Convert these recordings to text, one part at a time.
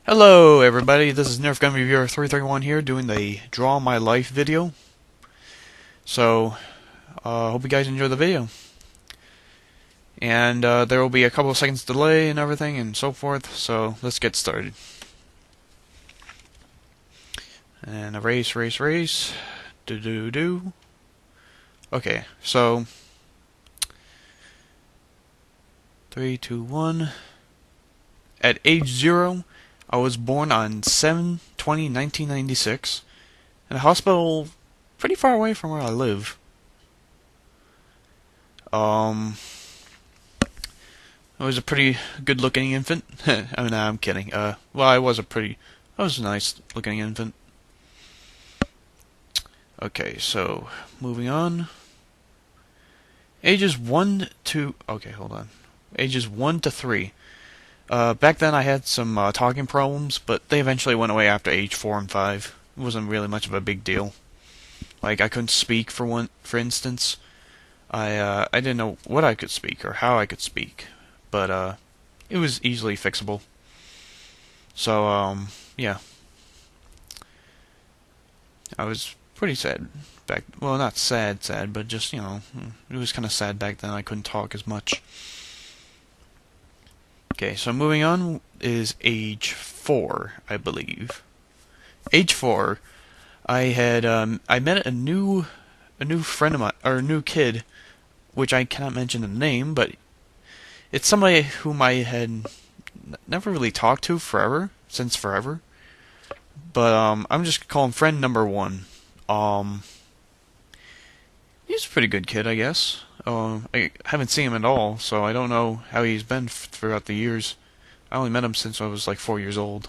Hello everybody, this is NerfGunReviewer331 here doing the Draw My Life video. So, hope you guys enjoy the video. And there will be a couple of seconds delay and everything and so forth, so let's get started. And erase. Do. Okay, so 3, 2, 1. At age 0, I was born on 7/20/1996 in a hospital pretty far away from where I live. I was a pretty good-looking infant. I mean, nah, I'm kidding. Well, I was a nice-looking infant. Okay, so moving on. Ages 1 to Ages 1 to 3. Back then I had some talking problems, but they eventually went away after age 4 and 5. It wasn't really much of a big deal. Like, I couldn't speak for instance. I didn't know what I could speak or how I could speak, but it was easily fixable. So yeah. I was pretty sad well, not sad, but just, it was kind of sad back then I couldn't talk as much. Okay, so moving on is age 4, I believe. Age 4, I met a new friend of mine, or a new kid, which I cannot mention the name, but it's somebody whom I had never really talked to since forever. But I'm just gonna call him friend number 1. He's a pretty good kid, I guess. I haven't seen him at all, so I don't know how he's been throughout the years. I only met him since I was like 4 years old.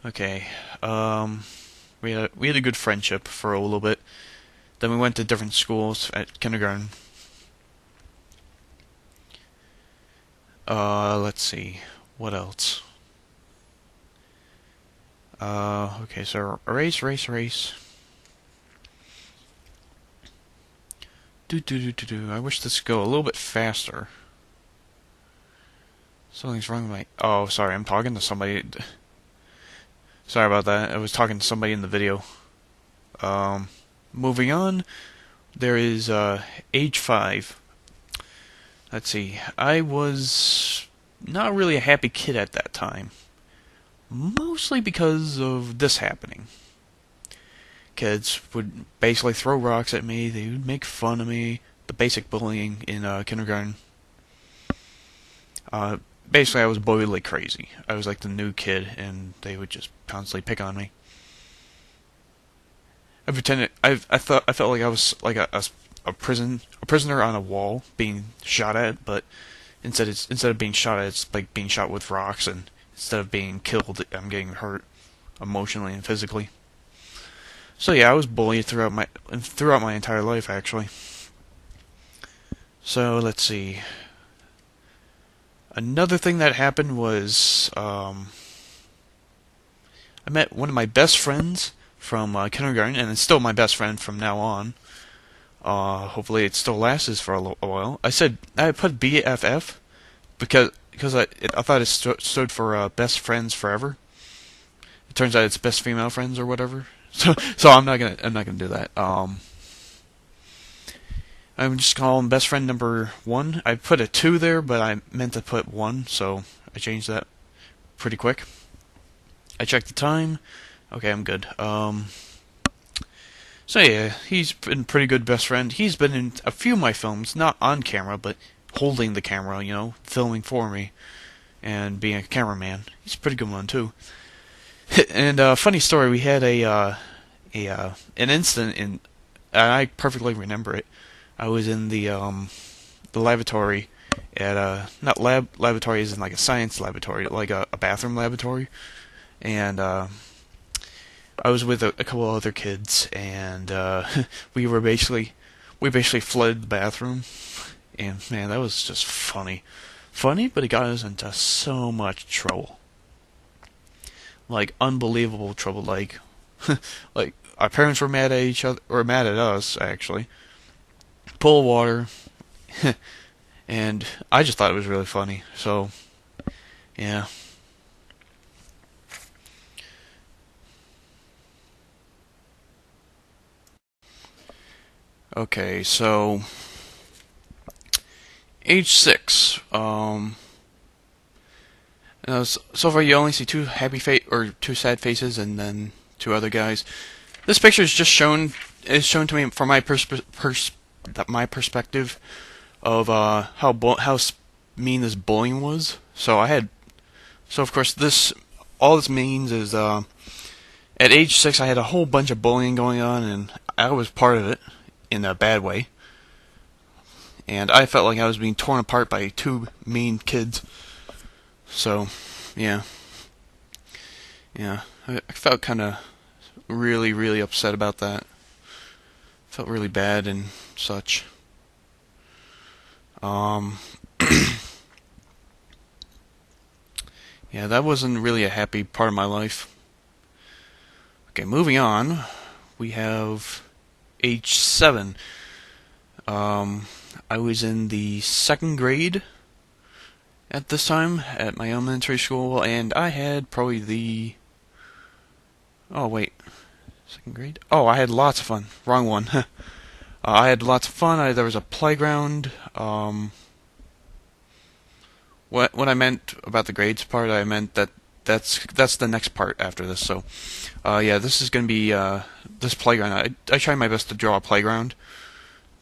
Okay, we had a good friendship for a little bit. Then we went to different schools at kindergarten. Let's see, what else? Okay, so erase. I wish this could go a little bit faster. Something's wrong with my... Oh, sorry, I'm talking to somebody. Sorry about that. I was talking to somebody in the video. Moving on, there is age 5. Let's see. I was not really a happy kid at that time. Mostly because of this happening. Kids would basically throw rocks at me. They would make fun of me. The basic bullying in kindergarten. Basically, I was bullied like crazy. I was like the new kid, and they would just constantly pick on me. I pretended. I felt like I was like a prisoner on a wall being shot at, but instead of being shot at, it's like being shot with rocks, and instead of being killed, I'm getting hurt emotionally and physically. So yeah, I was bullied throughout my entire life, actually. So let's see. Another thing that happened was I met one of my best friends from kindergarten, and it's still my best friend from now on. Hopefully, it still lasts for a while. I put BFF because I thought it stood for best friends forever. It turns out it's best female friends or whatever. So I'm not gonna do that. I'm just calling best friend number 1. I put a 2 there, but I meant to put 1, so I changed that pretty quick. I checked the time. Okay, I'm good. So yeah, he's been a pretty good best friend. He's been in a few of my films, not on camera, but holding the camera, filming for me, and being a cameraman. He's a pretty good one too. And funny story, we had an incident and I perfectly remember it. I was in the lavatory at not laboratory as in like a science laboratory, like a bathroom laboratory, and I was with a couple of other kids, and we basically flooded the bathroom, and man, that was just funny, but it got us into so much trouble. Like, unbelievable trouble. Like like our parents were mad at each other, or mad at us actually. Pool of water, and I just thought it was really funny. So Yeah. Okay, so age 6. So far you only see two two sad faces, and then two other guys. This picture is just shown to me from my perspective of how mean this bullying was. So of course all this means is at age 6 I had a whole bunch of bullying going on, and I was part of it in a bad way. And I felt like I was being torn apart by two mean kids. So, yeah. Yeah. I felt kind of really, really upset about that. Felt really bad and such. Yeah, that wasn't really a happy part of my life. Okay, moving on. We have age 7. I was in the 2nd grade at this time at my elementary school, and I had probably the... Oh, wait. 2nd grade? Oh, I had lots of fun. Wrong one. I had lots of fun. There was a playground. What I meant about the grades part, I meant that's the next part after this. So, yeah, this is going to be this playground. I tried my best to draw a playground,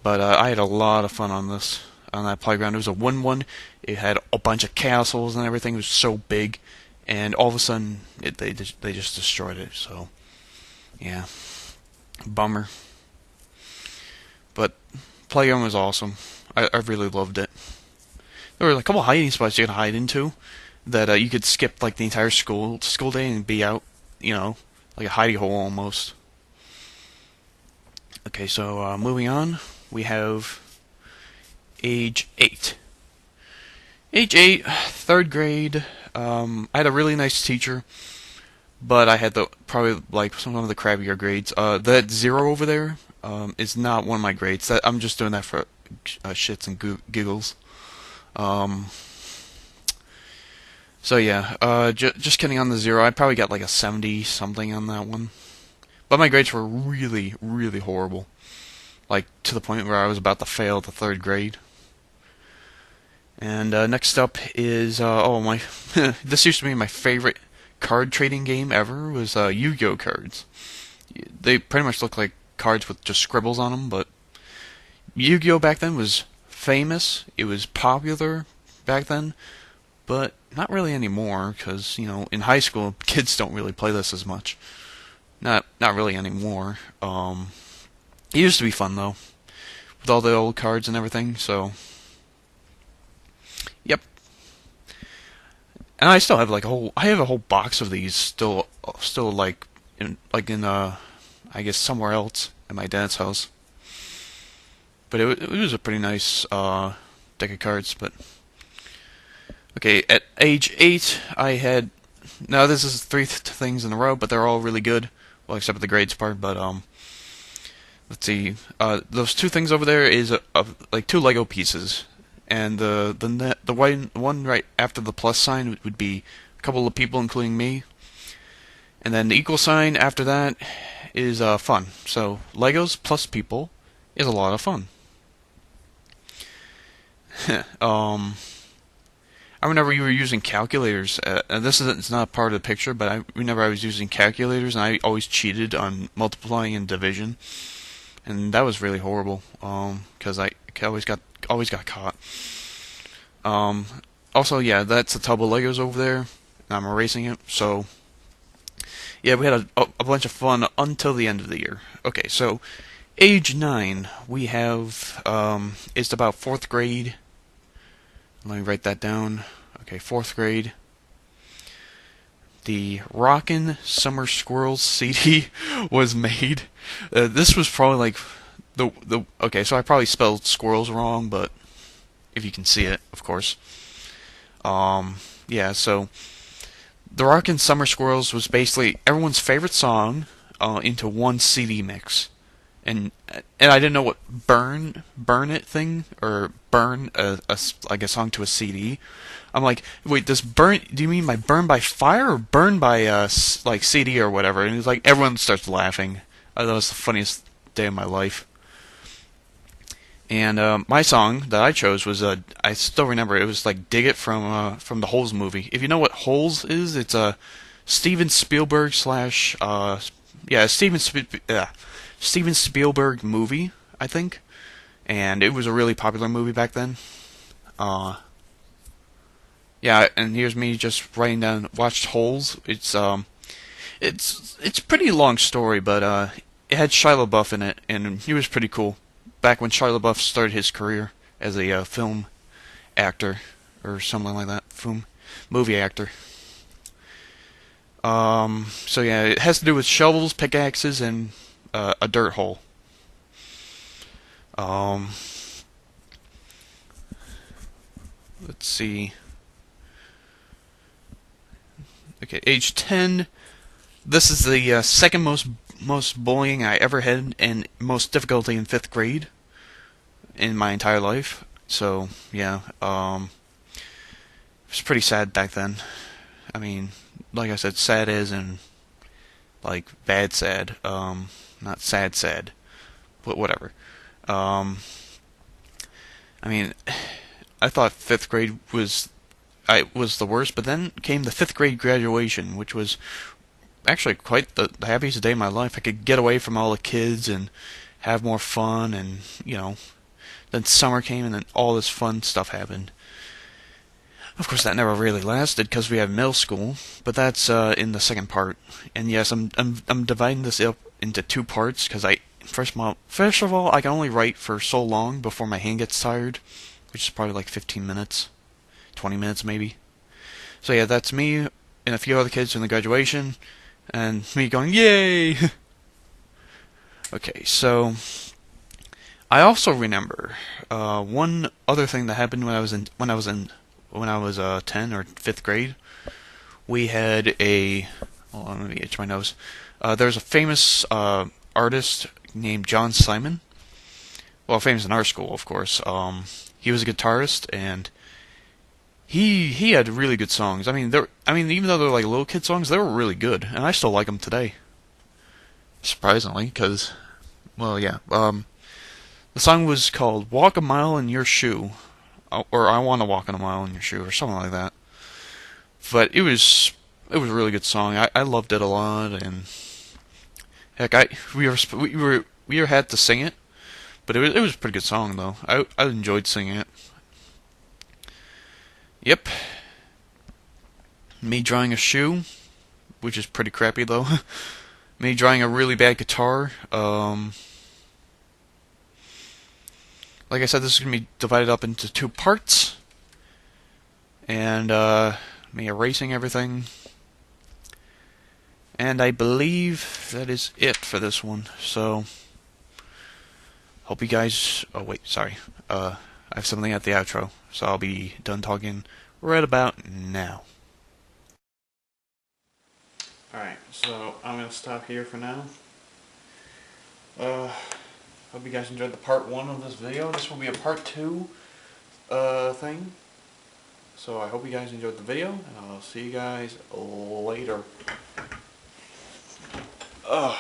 but I had a lot of fun on that playground. It was a wooden one. It had a bunch of castles and everything. It was so big, and all of a sudden they just destroyed it. So, yeah, bummer. But playground was awesome. I really loved it. There were a couple hiding spots you could hide into that you could skip like the entire school day and be out, like a hidey hole almost. Okay, so moving on, we have age 8. Age 8, 3rd grade. I had a really nice teacher, but I had probably like some of the crappier grades. That 0 over there is not one of my grades. I'm just doing that for shits and giggles. So yeah, just kidding on the 0. I probably got like a 70 something on that one. But my grades were really, really horrible. Like to the point where I was about to fail the 3rd grade. And next up is my this used to be my favorite card trading game ever, was Yu-Gi-Oh cards. They pretty much look like cards with just scribbles on them, but Yu-Gi-Oh back then was famous. It was popular back then, but not really anymore, because in high school kids don't really play this as much. Not really anymore. It used to be fun though, with all the old cards and everything. So, yep. And I still have I have a whole box of these still like in I guess somewhere else at my dad's house. But it was a pretty nice deck of cards. But okay, at age 8, I had... Now this is 3 things in a row, but they're all really good. Well, except for the grades part. But let's see. Those 2 things over there is like 2 Lego pieces, and the one right after the plus sign would be a couple of people, including me, and then the equal sign after that is fun. So Legos plus people is a lot of fun. I remember you were using calculators. And it's not part of the picture, but I remember I was using calculators, and I always cheated on multiplying and division, and that was really horrible. Because I always got caught. Also, yeah, that's a tub of Legos over there, and I'm erasing it. So, yeah, we had a bunch of fun until the end of the year. Okay, so age 9, we have it's about 4th grade. Let me write that down. Okay, 4th grade. The Rockin' Summer Squirrels CD was made. This was probably like okay, so I probably spelled squirrels wrong, but if you can see it, of course. Yeah, so the Rockin' Summer Squirrels was basically everyone's favorite song into one CD mix. And I didn't know what burn it thing, or burn like a song to a CD. I'm like, wait, this burn? Do you mean by burn by fire or burn by like CD or whatever? And he's like, everyone starts laughing. I thought it was the funniest day of my life. And my song that I chose was I still remember it was like "Dig It" from the Holes movie. If you know what Holes is, it's a Steven Spielberg slash Steven Spielberg movie, I think, and it was a really popular movie back then. Yeah, and here's me just writing down. Watched Holes. It's a pretty long story, but it had Shia LaBeouf in it, and he was pretty cool. Back when Shia LaBeouf started his career as a film actor or something like that, movie actor. So yeah, it has to do with shovels, pickaxes, and a dirt hole. Um, let's see. Okay, age 10. This is the second most bullying I ever had, and most difficulty in 5th grade in my entire life. So yeah, it was pretty sad back then. I mean, like I said, sad as in like bad sad, not sad sad, but whatever. Um, I mean, I thought 5th grade was the worst, but then came the 5th grade graduation, which was actually quite the happiest day of my life. I could get away from all the kids and have more fun, and then summer came, and then all this fun stuff happened. Of course, that never really lasted because we have middle school, but that's in the second part. And yes, I'm dividing this up into 2 parts because first of all, I can only write for so long before my hand gets tired, which is probably like 15 minutes, 20 minutes maybe. So yeah, that's me and a few other kids in the graduation, and me going yay. Okay, so I also remember one other thing that happened when I was 10 or 5th grade. We had a hold on, let me itch my nose. There's a famous artist named John Simon. Well, famous in our school, of course. He was a guitarist, and he had really good songs. I mean, even though they're like little kid songs, they were really good, and I still like them today. Surprisingly, because, well, yeah. The song was called "Walk a Mile in Your Shoe," or "I Want to Walk in a Mile in Your Shoe," or something like that. But it was a really good song. I loved it a lot, and heck, we had to sing it, but it was a pretty good song though. I enjoyed singing it. Yep. Me drawing a shoe, which is pretty crappy though. Me drawing a really bad guitar. Like I said, this is going to be divided up into 2 parts. And me erasing everything. And I believe that is it for this one. So, hope you guys... Oh, wait, sorry. I have something at the outro. So I'll be done talking right about now. Alright, so I'm going to stop here for now. Hope you guys enjoyed the part 1 of this video. This will be a part 2 thing. So I hope you guys enjoyed the video, and I'll see you guys later. Ugh.